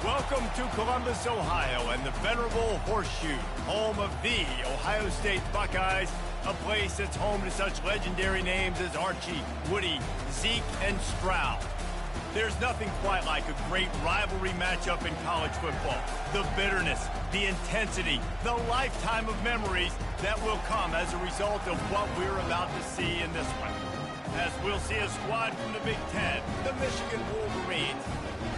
Welcome to Columbus, Ohio, and the venerable Horseshoe, home of the Ohio State Buckeyes, a place that's home to such legendary names as Archie, Woody, Zeke, and Stroud. There's nothing quite like a great rivalry matchup in college football. The bitterness, the intensity, the lifetime of memories that will come as a result of what we're about to see in this one. As we'll see a squad from the Big Ten, the Michigan Wolverines,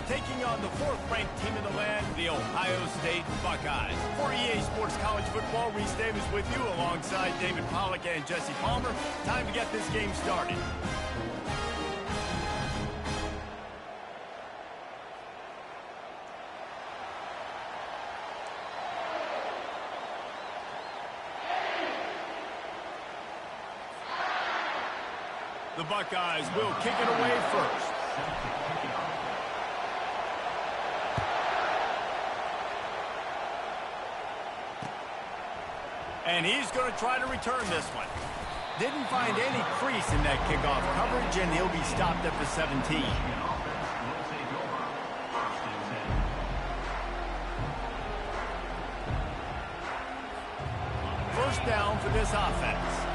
taking on the fourth-ranked team in the land, the Ohio State Buckeyes. For EA Sports College Football, Reese Davis with you alongside David Pollack and Jesse Palmer. Time to get this game started. The Buckeyes will kick it away first. And he's going to try to return this one. Didn't find any crease in that kickoff coverage, and he'll be stopped at the 17. First down for this offense.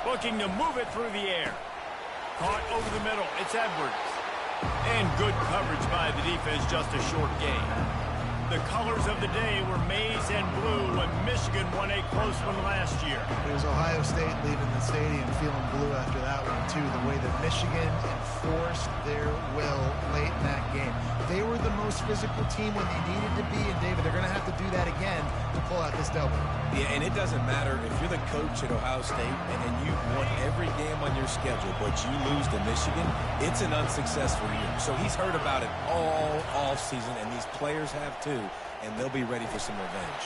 Looking to move it through the air. Caught over the middle. It's Edwards. And good coverage by the defense, just a short gain. The colors of the day were maize and blue when Michigan won a close one last year. It was Ohio State leaving the stadium feeling blue after that one, too. The way that Michigan enforced their will late in that game. They were the most physical team when they needed to be, and David, they're going to have to do that again to pull out this W. Yeah, and it doesn't matter if you're the coach at Ohio State and you've won every game on your schedule, but you lose to Michigan, it's an unsuccessful year. So he's heard about it all offseason, and these players have too, and they'll be ready for some revenge.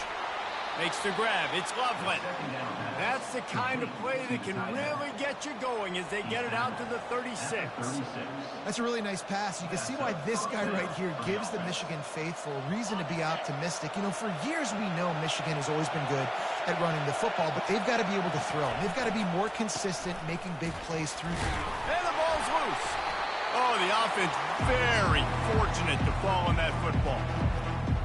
Makes the grab. It's Loveland. That's the kind of play that can really get you going as they get it out to the 36. That's a really nice pass. You can see why this guy right here gives the Michigan faithful reason to be optimistic. You know, for years we know Michigan has always been good at running the football, but they've got to be able to throw. They've got to be more consistent making big plays through. And the ball's loose. Oh, the offense very fortunate to fall on that football.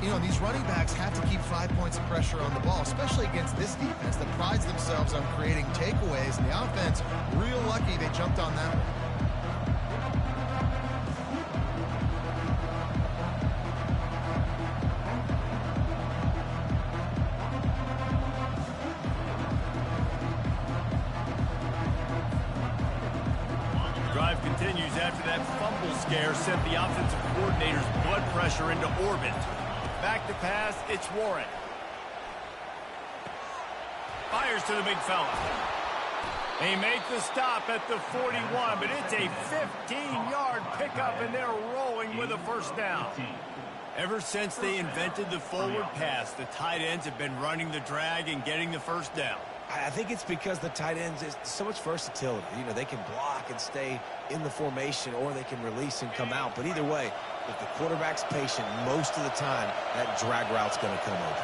You know, these running backs have to keep 5 points of pressure on the ball, especially against this defense that prides themselves on creating takeaways. And the offense, real lucky they jumped on that one. Drive continues after that fumble scare sent the offensive coordinator's blood pressure into orbit. Back to pass, it's Warren. Fires to the big fella. They make the stop at the 41, but it's a 15-yard pickup, and they're rolling with a first down. Ever since they invented the forward pass, the tight ends have been running the drag and getting the first down. I think it's because the tight ends is so much versatility. You know, they can block and stay in the formation, or they can release and come out. But either way, if the quarterback's patient, most of the time, that drag route's going to come over.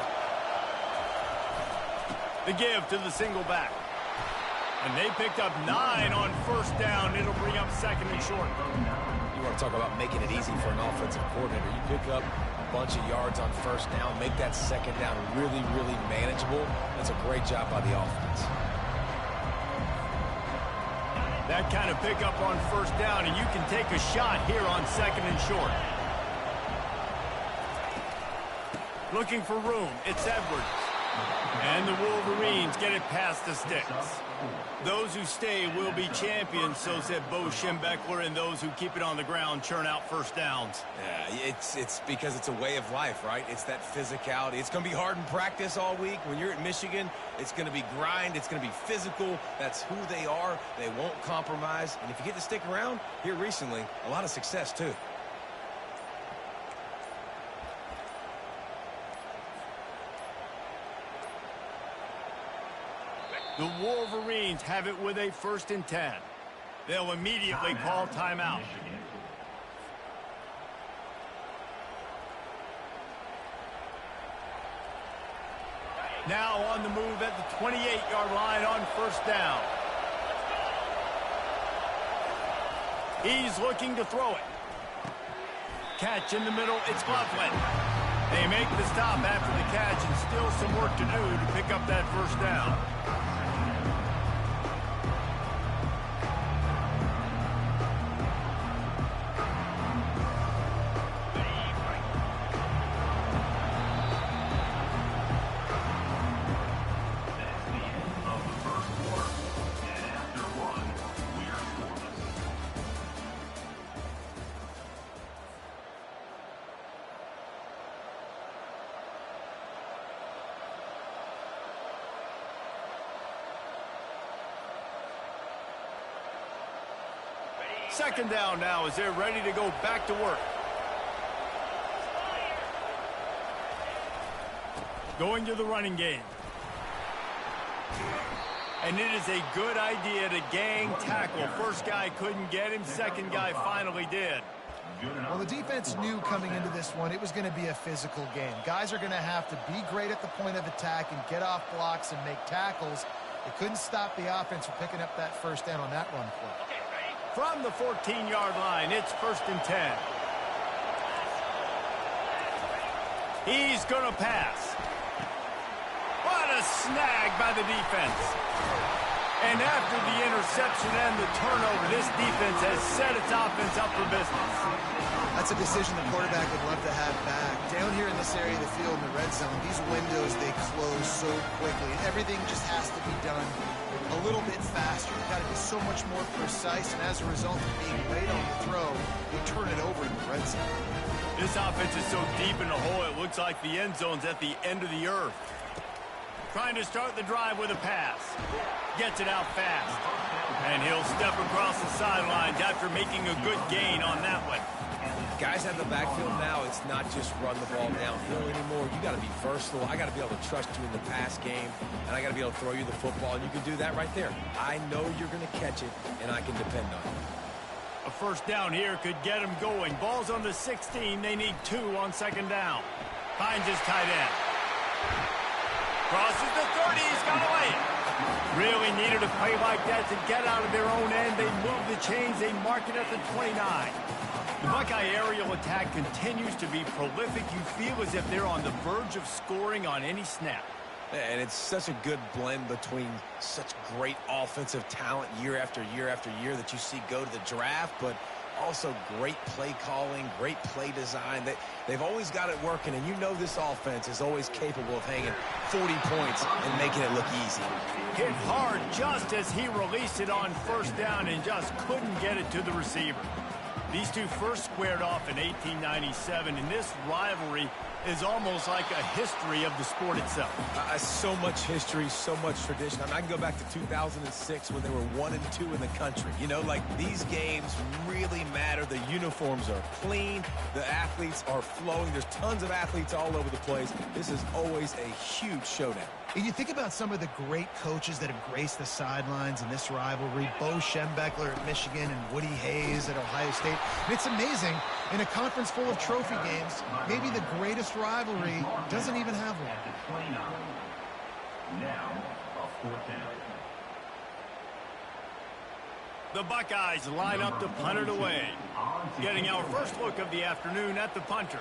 The give to the single back. And they picked up 9 on first down. It'll bring up second and short. You want to talk about making it easy for an offensive coordinator. You pick up a bunch of yards on first down, make that second down really, really manageable. That's a great job by the offense. That kind of pickup on first down, and you can take a shot here on second and short. Looking for room, it's Edwards. And the Wolverines get it past the sticks. Those who stay will be champions, so said Bo Schembechler, and those who keep it on the ground churn out first downs. Yeah, it's because it's a way of life, right? It's that physicality. It's going to be hard in practice all week. When you're at Michigan, it's going to be grind. It's going to be physical. That's who they are. They won't compromise. And if you get to stick around, here recently, a lot of success too. The Wolverines have it with a 1st and 10. They'll immediately call timeout. Now on the move at the 28-yard line on first down. He's looking to throw it. Catch in the middle, it's Loveland. They make the stop after the catch and still some work to do to pick up that first down. Second down now as they're ready to go back to work. Going to the running game. And it is a good idea to gang tackle. First guy couldn't get him. Second guy finally did. Well, the defense knew coming into this one it was going to be a physical game. Guys are going to have to be great at the point of attack and get off blocks and make tackles. They couldn't stop the offense from picking up that first down on that run play. From the 14-yard line, it's 1st and 10. He's going to pass. What a snag by the defense. And after the interception and the turnover, this defense has set its offense up for business. That's a decision the quarterback would love to have back. Down here in this area of the field in the red zone, these windows, they close so quickly. Everything just has to be done a little bit faster. You've got to be so much more precise, and as a result of being late on the throw, you turn it over in the red zone. This offense is so deep in the hole, it looks like the end zone's at the end of the earth. Trying to start the drive with a pass. Gets it out fast. And he'll step across the sidelines after making a good gain on that one. Guys have the backfield now. It's not just run the ball downhill anymore. You got to be versatile. I got to be able to trust you in the pass game, and I got to be able to throw you the football, and you can do that right there. I know you're going to catch it, and I can depend on it. A first down here could get him going. Ball's on the 16. They need 2 on second down. Finds his tight end. Crosses the 30. He's got away. Really needed a play like that to get out of their own end. They move the chains. They mark it at the 29. The Buckeye aerial attack continues to be prolific. You feel as if they're on the verge of scoring on any snap. And it's such a good blend between such great offensive talent year after year after year that you see go to the draft, but also great play calling, great play design. They've always got it working, and you know this offense is always capable of hanging 40 points and making it look easy. Hit hard just as he released it on first down and just couldn't get it to the receiver. These two first squared off in 1897, and this rivalry is almost like a history of the sport itself. So much history, so much tradition. I mean, I can go back to 2006 when they were 1 and 2 in the country. You know, like, these games really matter. The uniforms are clean. The athletes are flowing. There's tons of athletes all over the place. This is always a huge showdown. And you think about some of the great coaches that have graced the sidelines in this rivalry. Bo Schembechler at Michigan and Woody Hayes at Ohio State. And it's amazing, in a conference full of trophy games, maybe the greatest rivalry doesn't even have one. Now, a 4th down. The Buckeyes line up to punt it away. Getting our first look of the afternoon at the punter.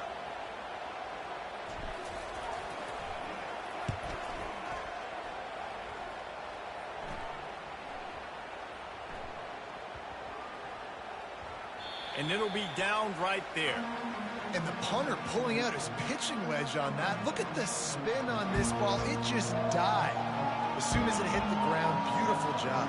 And it'll be down right there. And the punter pulling out his pitching wedge on that. Look at the spin on this ball. It just died as soon as it hit the ground. Beautiful job.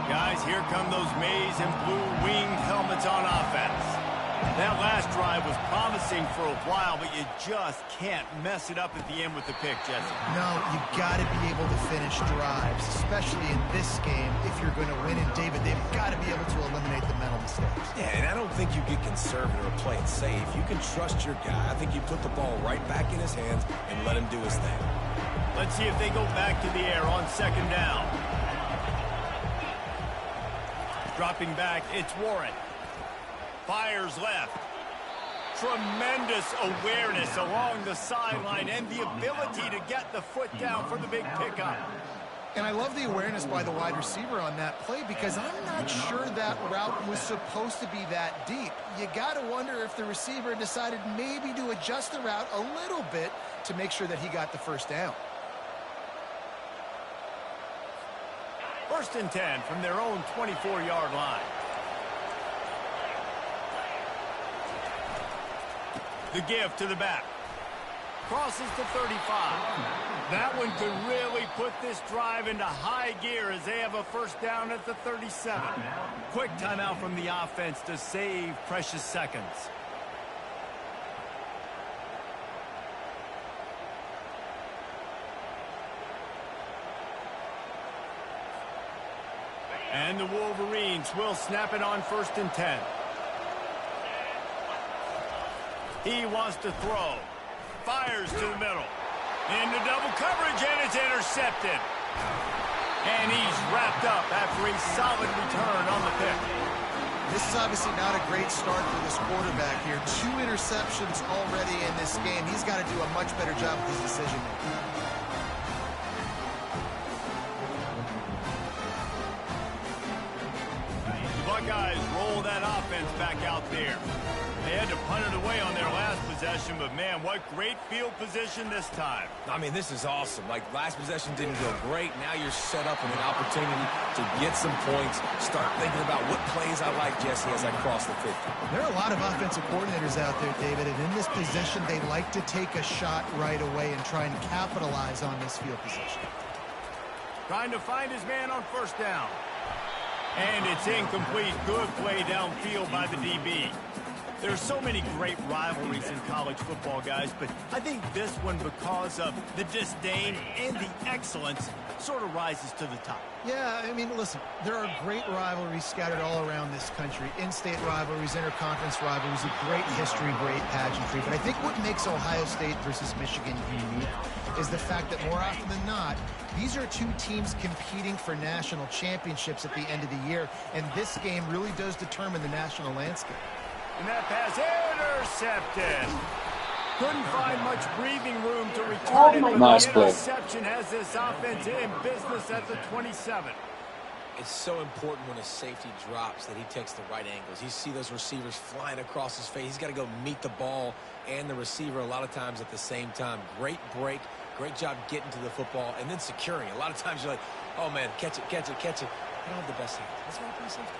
Guys, here come those maize and blue winged helmets on offense. That last drive was promising for a while, but you just can't mess it up at the end with the pick, Jesse. No, you got to be able to finish drives, especially in this game. If you're going to win, and David, they've got to be able to eliminate the mental mistakes. Yeah, and I don't think you get conservative or play it safe. You can trust your guy. I think you put the ball right back in his hands and let him do his thing. Let's see if they go back to the air on second down. Dropping back, it's Warren. Fires left. Tremendous awareness along the sideline and the ability to get the foot down for the big pickup. And I love the awareness by the wide receiver on that play because I'm not sure that route was supposed to be that deep. You got to wonder if the receiver decided maybe to adjust the route a little bit to make sure that he got the first down. 1st and 10 from their own 24-yard line. The give to the back. Crosses to 35. That one could really put this drive into high gear as they have a first down at the 37. Quick timeout from the offense to save precious seconds. And the Wolverines will snap it on 1st and 10. He wants to throw. Fires to the middle. Into double coverage, and it's intercepted. And he's wrapped up after a solid return on the pick. This is obviously not a great start for this quarterback here. 2 interceptions already in this game. He's got to do a much better job with his decision-making. The Buckeyes roll that offense back out there. They had to punt it away on their last possession, but man, what great field position this time. I mean, this is awesome. Like, last possession didn't go great. Now you're set up with an opportunity to get some points. Start thinking about what plays I like, Jesse, as I cross the 50. There are a lot of offensive coordinators out there, David, and in this position, they like to take a shot right away and try and capitalize on this field position. Trying to find his man on 1st down. And it's incomplete. Good play downfield by the DB. There's so many great rivalries in college football, guys, but I think this one, because of the disdain and the excellence, sort of rises to the top. Yeah, I mean, listen, there are great rivalries scattered all around this country. In-state rivalries, interconference rivalries, a great history, great pageantry. But I think what makes Ohio State versus Michigan unique is the fact that more often than not, these are 2 teams competing for national championships at the end of the year, and this game really does determine the national landscape. And that pass intercepted. Couldn't find much breathing room to return it, but nice the play. interception has this offense in business at the 27. It's so important when a safety drops that he takes the right angles. You see those receivers flying across his face. He's got to go meet the ball and the receiver a lot of times at the same time. Great break. Great job getting to the football and then securing. A lot of times you're like, oh, man, catch it, catch it, catch it. I don't have the best hands. That's why I play safety.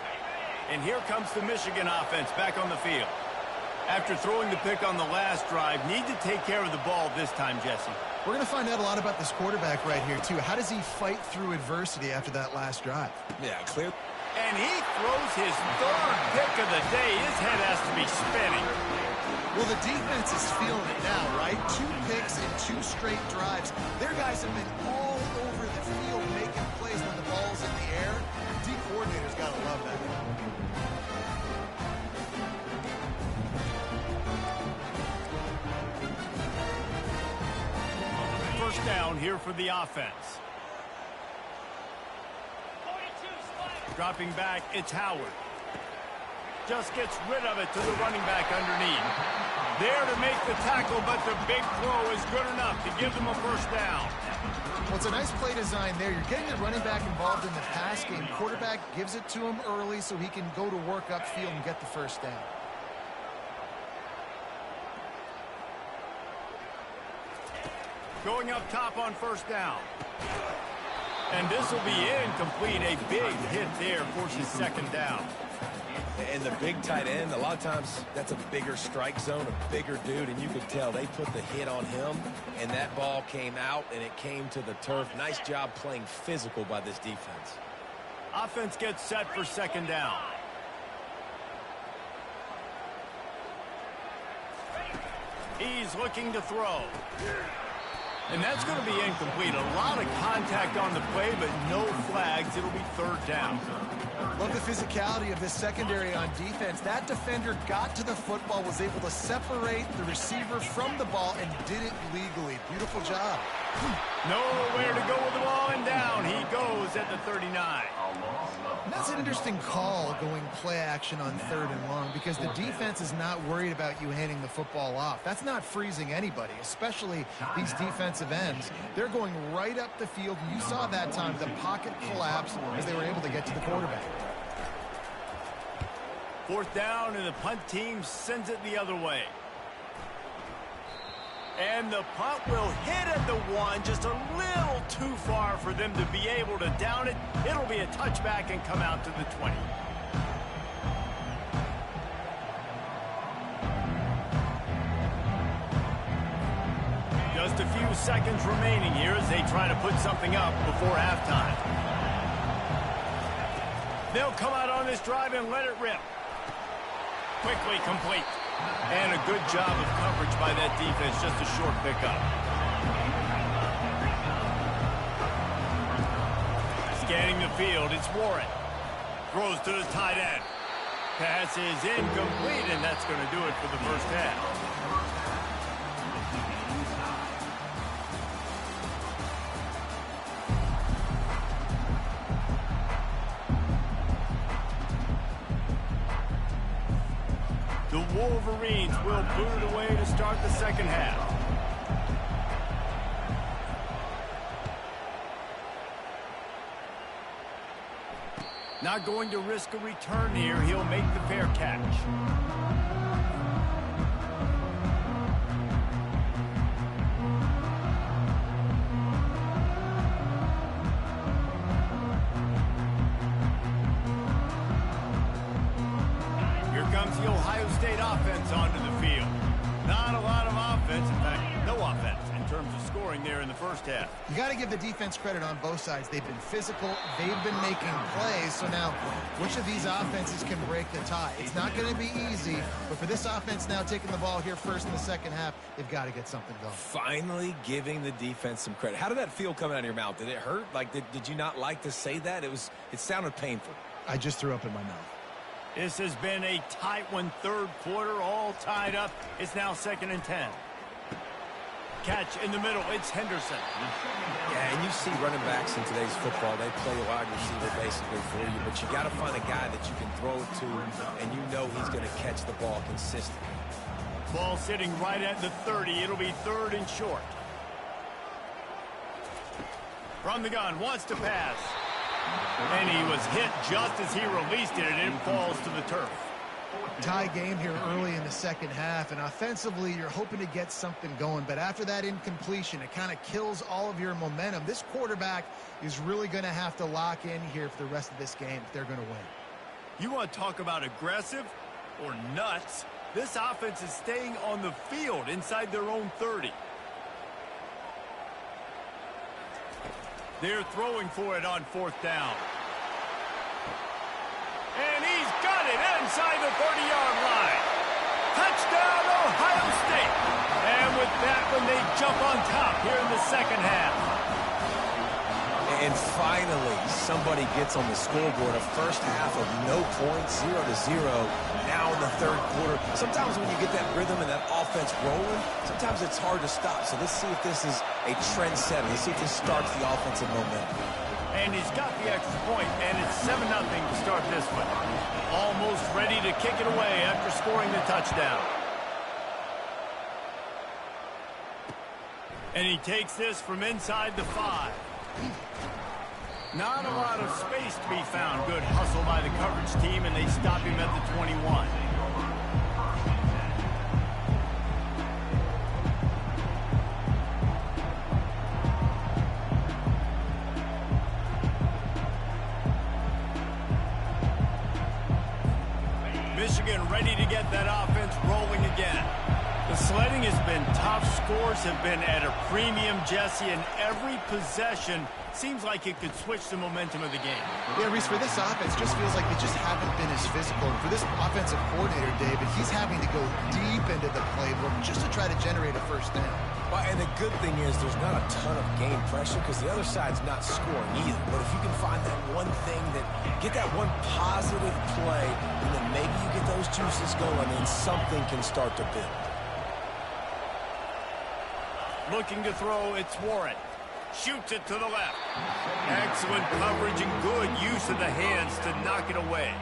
And here comes the Michigan offense back on the field. After throwing the pick on the last drive, need to take care of the ball this time, Jesse. We're going to find out a lot about this quarterback right here, too. How does he fight through adversity after that last drive? Yeah, clear. And he throws his 3rd pick of the day. His head has to be spinning. Well, the defense is feeling it now, right? 2 picks and 2 straight drives. Their guys have been all over the field making plays when the ball's in the air. D coordinators got to love that. First down here for the offense. Dropping back, it's Howard. Just gets rid of it to the running back underneath. There to make the tackle, but the big throw is good enough to give them a first down. Well, it's a nice play design there. You're getting the running back involved in the pass game. Quarterback gives it to him early so he can go to work upfield and get the first down. Going up top on first down. And this will be incomplete. A big hit there forces 2nd down. And the big tight end, a lot of times that's a bigger strike zone, a bigger dude, and you could tell they put the hit on him, and that ball came out, and it came to the turf. Nice job playing physical by this defense. Offense gets set for 2nd down. He's looking to throw. And that's going to be incomplete. A lot of contact on the play, but no flags. It'll be 3rd down. Love the physicality of this secondary on defense. That defender got to the football, was able to separate the receiver from the ball, and did it legally. Beautiful job. Nowhere to go with the ball, and down he goes at the 39. And that's an interesting call, going play action on 3rd and long, because the defense is not worried about you handing the football off. That's not freezing anybody, especially these defensive ends. They're going right up the field. You saw that time the pocket collapse as they were able to get to the quarterback. 4th down, and the punt team sends it the other way. And the punt will hit at the 1, just a little too far for them to be able to down it. It'll be a touchback and come out to the 20. Just a few seconds remaining here as they try to put something up before halftime. They'll come out on this drive and let it rip. Quickly complete. And a good job of coverage by that defense, just a short pickup. Scanning the field, it's Warren. Throws to the tight end. Pass is incomplete, and that's going to do it for the first half. The Wolverines will boot it away to start the second half. Not going to risk a return here. He'll make the fair catch. The Ohio State offense onto the field. Not a lot of offense, in fact, no offense in terms of scoring there in the first half. You got to give the defense credit on both sides. They've been physical, they've been making plays. So now, which of these offenses can break the tie? It's not going to be easy, but for this offense now taking the ball here first in the second half, they've got to get something going. Finally giving the defense some credit. How did that feel coming out of your mouth? Did it hurt? Like, did you not like to say that? It sounded painful. I just threw up in my mouth. This has been a tight one, 3rd quarter, all tied up. It's now 2nd and 10. Catch in the middle, it's Henderson. Yeah, and you see running backs in today's football, they play a wide receiver basically for you, but you got to find a guy that you can throw it to, and you know he's going to catch the ball consistently. Ball sitting right at the 30. It'll be 3rd and short. From the gun, wants to pass. And he was hit just as he released it, and it falls to the turf. Tie game here early in the second half, and offensively you're hoping to get something going, but after that incompletion, it kind of kills all of your momentum. This quarterback is really going to have to lock in here for the rest of this game if they're going to win. You want to talk about aggressive or nuts? This offense is staying on the field inside their own 30. They're throwing for it on 4th down. And he's got it inside the 30-yard line. Touchdown, Ohio State. And with that one, they jump on top here in the second half. And finally, somebody gets on the scoreboard. A first half of no points, 0-0. Now in the 3rd quarter. Sometimes when you get that rhythm and that offense rolling, sometimes it's hard to stop. So let's see if this is a trendsetter. Let's see if this starts the offensive momentum. And he's got the extra point, and it's 7-0 to start this one. Almost ready to kick it away after scoring the touchdown. And he takes this from inside the 5. Not a lot of space to be found. Good hustle by the coverage team, and they stop him at the 21. Michigan ready to get that offense rolling again. The sledding has been tough. Scores have been at a premium, Jesse, and every possession seems like it could switch the momentum of the game. Yeah, Reese, for this offense, just feels like they just haven't been as physical. And for this offensive coordinator, David, he's having to go deep into the playbook just to try to generate a first down. Well, and the good thing is there's not a ton of game pressure because the other side's not scoring either. But if you can find that one thing, get that one positive play, and then maybe you get those juices going, and something can start to build. Looking to throw, it's Warren. Shoots it to the left. Excellent coverage and good use of the hands to knock it away.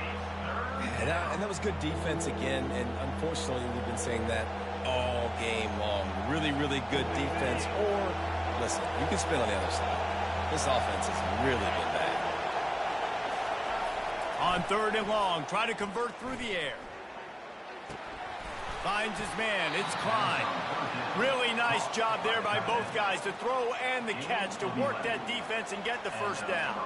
And that was good defense again, and unfortunately we've been saying that all game long. Really, really good defense, or, listen, you can spin on the other side. This offense has really been bad. On 3rd and long, try to convert through the air. Finds his man, it's Klein. Really nice job there by both guys to throw and the catch to work that defense and get the first down.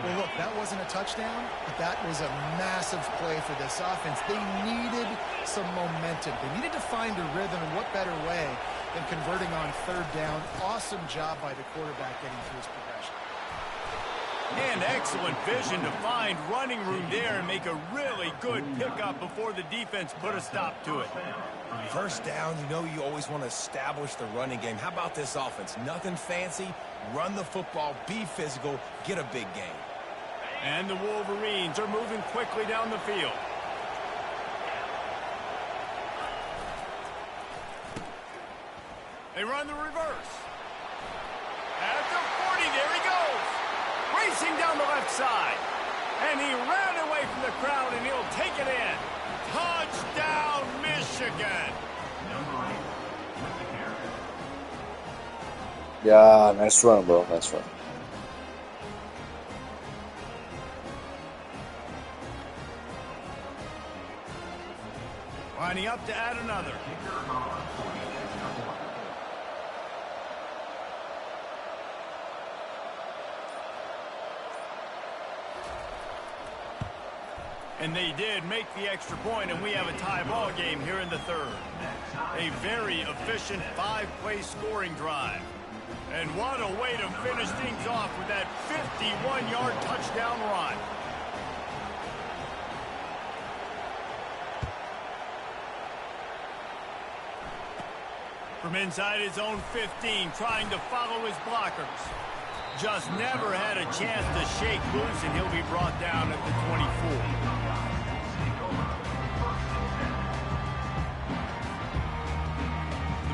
Well, look, that wasn't a touchdown, but that was a massive play for this offense. They needed some momentum. They needed to find a rhythm, and what better way than converting on 3rd down. Awesome job by the quarterback getting through his progression. And excellent vision to find running room there and make a really good pickup before the defense put a stop to it. First down, you know you always want to establish the running game. How about this offense? Nothing fancy. Run the football, be physical, get a big gain. And the Wolverines are moving quickly down the field. They run the reverse. At the 40, there he goes. Racing down the left side. And he ran away from the crowd, and he'll take it in. Touchdown, Michigan. Yeah, nice run, bro. Nice run. Lining up to add another. And they did make the extra point, and we have a tie ball game here in the 3rd. A very efficient 5-play scoring drive. And what a way to finish things off with that 51-yard touchdown run. From inside his own 15, trying to follow his blockers. Just never had a chance to shake loose, and he'll be brought down at the 24.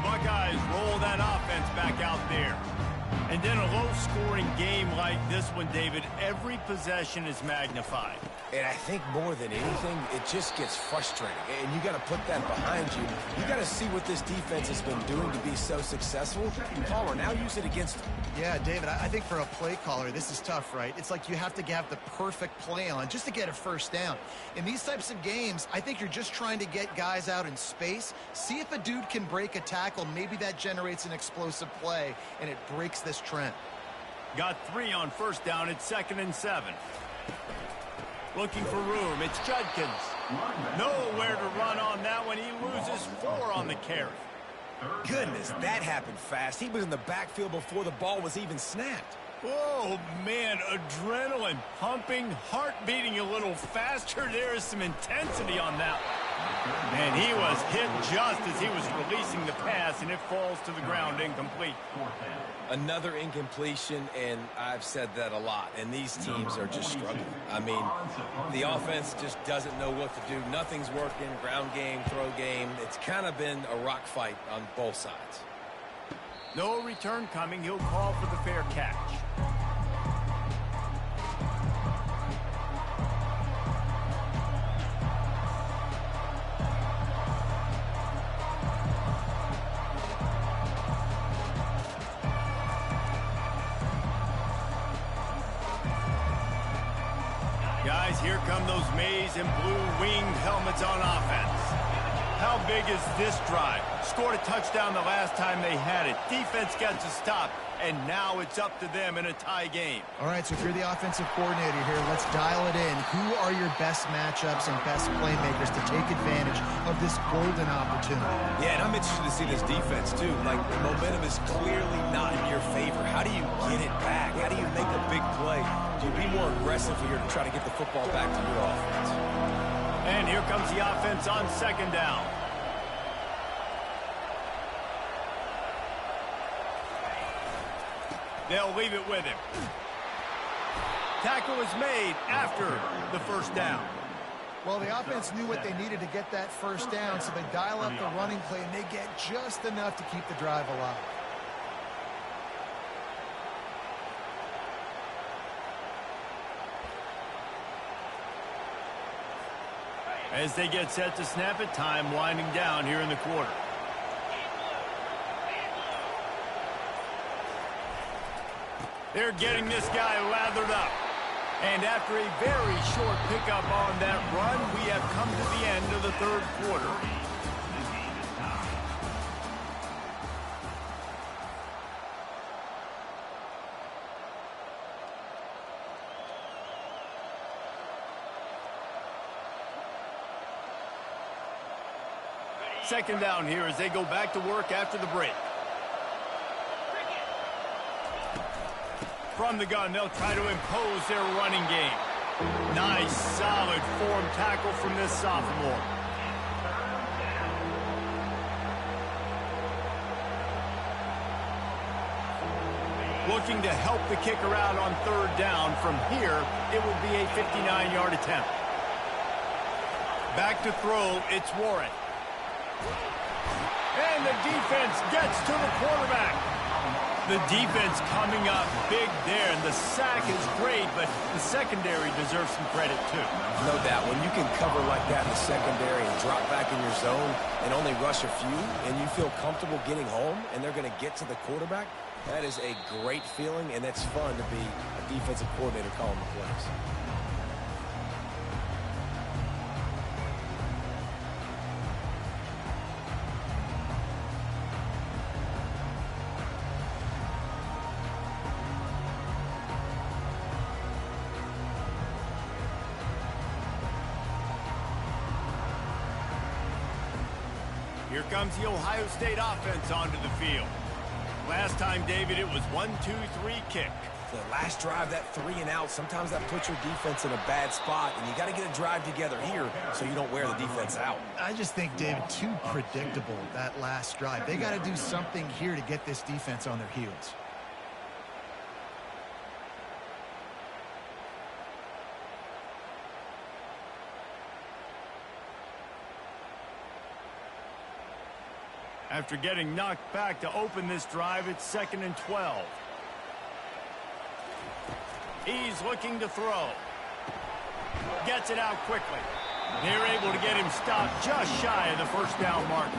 Buckeyes roll that offense back out there. And in a low-scoring game like this one, David, every possession is magnified. And I think more than anything, it just gets frustrating. And you got to put that behind you. You got to see what this defense has been doing to be so successful. Caller, now use it against them. Yeah, David, I think for a play caller, this is tough, right? It's like you have to have the perfect play on just to get a first down. In these types of games, I think you're just trying to get guys out in space, see if a dude can break a tackle. Maybe that generates an explosive play, and it breaks this trend. Got 3 on first down. It's 2nd and 7. Looking for room. It's Judkins. Nowhere to run on that one. He loses 4 on the carry. Goodness, that happened fast. He was in the backfield before the ball was even snapped. Oh, man, adrenaline pumping, heart beating a little faster. There is some intensity on that one. And he was hit just as he was releasing the pass, and it falls to the ground incomplete. Another incompletion, and I've said that a lot, and these teams are just struggling. I mean, the offense just doesn't know what to do. Nothing's working, ground game, throw game. It's kind of been a rock fight on both sides. No return coming. He'll call for the fair catch. Guys, here come those maize and blue winged helmets on offense. How big is this drive? Scored a touchdown the last time they had it. Defense gets a stop, and now it's up to them in a tie game. All right, so if you're the offensive coordinator here, let's dial it in. Who are your best matchups and best playmakers to take advantage of this golden opportunity? Yeah, and I'm interested to see this defense, too. Like, the momentum is clearly not in your favor. How do you get it back? How do you make a big play? Do you be more aggressive here to try to get the football back to your offense? And here comes the offense on 2nd down. They'll leave it with him. Tackle is made after the first down. Well, the offense knew what they needed to get that first down, so they dial up the running play, and they get just enough to keep the drive alive. As they get set to snap it, time winding down here in the quarter. They're getting this guy lathered up. And after a very short pickup on that run, we have come to the end of the third quarter. Second down here as they go back to work after the break. From the gun, they'll try to impose their running game. Nice, solid form tackle from this sophomore. Looking to help the kicker out on third down. From here, it will be a 59-yard attempt. Back to throw, it's Warren. And the defense gets to the quarterback. The defense coming up big there, and the sack is great, but the secondary deserves some credit too. No doubt. When you can cover like that in the secondary and drop back in your zone and only rush a few, and you feel comfortable getting home, and they're going to get to the quarterback, that is a great feeling, and it's fun to be a defensive coordinator calling the plays. Here comes the Ohio State offense onto the field. Last time, David, it was 1-2-3 kick. The last drive, that 3 and out, sometimes that puts your defense in a bad spot, and you got to get a drive together here so you don't wear the defense out. I just think, David, too predictable, that last drive. They got to do something here to get this defense on their heels. After getting knocked back to open this drive, it's 2nd and 12. He's looking to throw. Gets it out quickly. They're able to get him stopped just shy of the first down marker.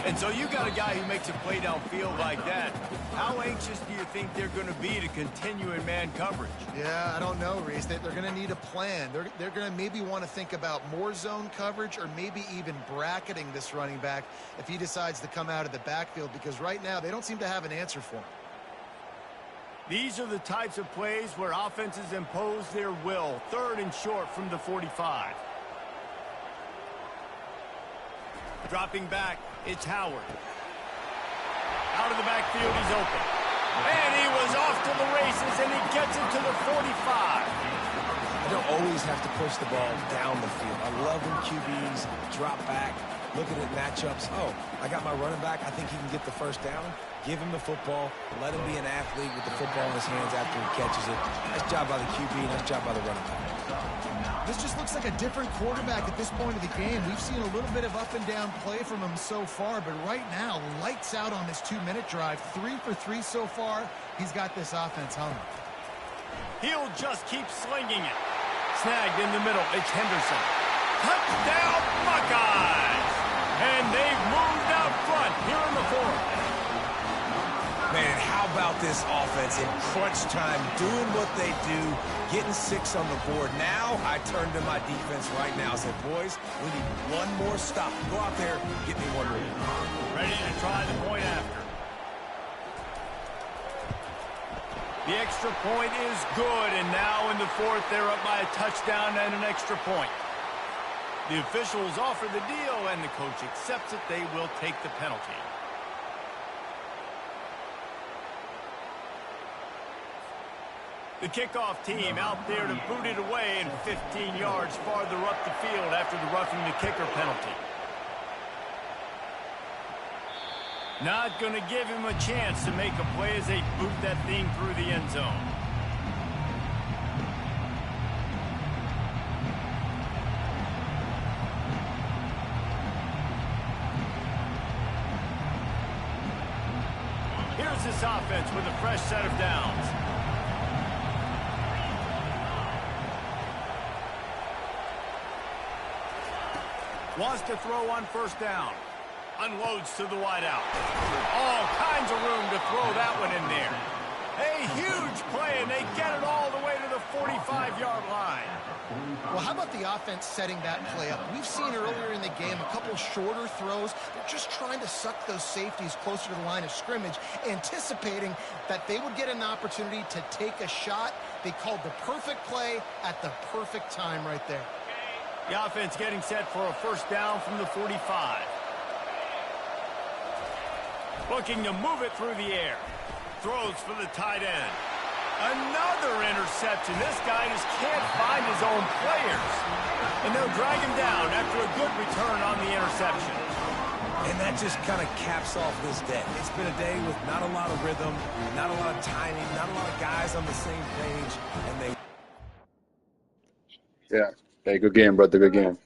And so you got a guy who makes a play downfield like that. How anxious do you think they're going to be to continue in man coverage? Yeah, I don't know, Reese. They're going to need a plan. They're going to maybe want to think about more zone coverage or maybe even bracketing this running back if he decides to come out of the backfield, because right now they don't seem to have an answer for him. These are the types of plays where offenses impose their will. 3rd and short from the 45. Dropping back, it's Howard. Out of the backfield, he's open. And he was off to the races, and he gets it to the 45. You don't always have to push the ball down the field. I love when QBs drop back, looking at matchups. Oh, I got my running back. I think he can get the first down. Give him the football. Let him be an athlete with the football in his hands after he catches it. Nice job by the QB. Nice job by the running back. This just looks like a different quarterback at this point of the game. We've seen a little bit of up and down play from him so far, but right now, lights out on this 2-minute drive. 3 for 3 so far. He's got this offense hungry. He'll just keep slinging it. Snagged in the middle. It's Henderson. Touchdown, Buckeyes! And they've moved out front here in the 4th. Man, how about this offense in crunch time, doing what they do, getting 6 on the board. Now I turn to my defense right now and say, boys, we need one more stop. Go out there, get me one more. Ready to try the point after. The extra point is good, and now in the 4th, they're up by a touchdown and an extra point. The officials offer the deal, and the coach accepts it. They will take the penalty. The kickoff team out there to boot it away and 15 yards farther up the field after the roughing the kicker penalty. Not going to give him a chance to make a play as they boot that thing through the end zone. Here's this offense with a fresh set of downs. Wants to throw on first down. Unloads to the wideout. All kinds of room to throw that one in there. A huge play, and they get it all the way to the 45-yard line. Well, how about the offense setting that play up? We've seen earlier in the game a couple shorter throws. They're just trying to suck those safeties closer to the line of scrimmage, anticipating that they would get an opportunity to take a shot. They called the perfect play at the perfect time right there. The offense getting set for a first down from the 45. Looking to move it through the air. Throws for the tight end. Another interception. This guy just can't find his own players. And they'll drag him down after a good return on the interception. And that just kind of caps off this day. It's been a day with not a lot of rhythm, not a lot of timing, not a lot of guys on the same page. And they... Yeah. Hey, good game, brother. Good game.